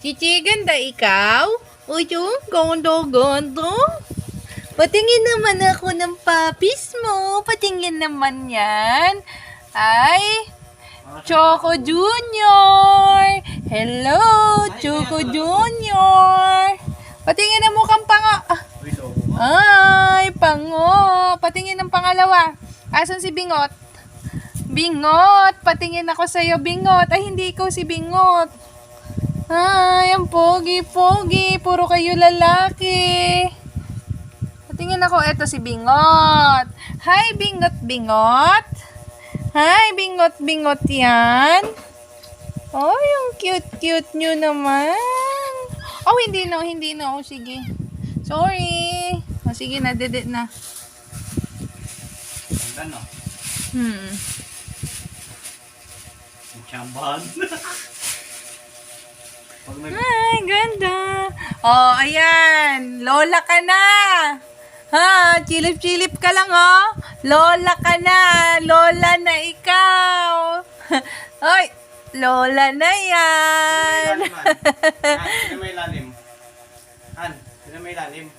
Chichi, ganda ikaw? Uyo, gondo-gondo. Patingin naman ako ng papis mo. Patingin naman yan. Ay, Choco Junior. Hello, Choco Junior. Patingin ng mukhang Ay, pango. Patingin ng pangalawa. Asan si Bingot? Bingot, patingin ako sa'yo, Bingot. Ay, hindi ikaw si Bingot. Ay, ang pogi-pogi. Puro kayo lalaki. Patingin ako, eto si Bingot. Hi, Bingot-Bingot. Hi, Bingot-Bingot yan. Oh, yung cute-cute nyo naman. Oh, hindi na. Oh, sige. Sorry. Oh, sige na, dede na. Ano? Chambahan. Ay, ganda. Oh, ayan. Lola ka na. Ha, chilip-chilip ka lang, oh. Lola ka na. Lola na ikaw. Ay, Lola na yan. Sino may lalim? Han, sino may lalim?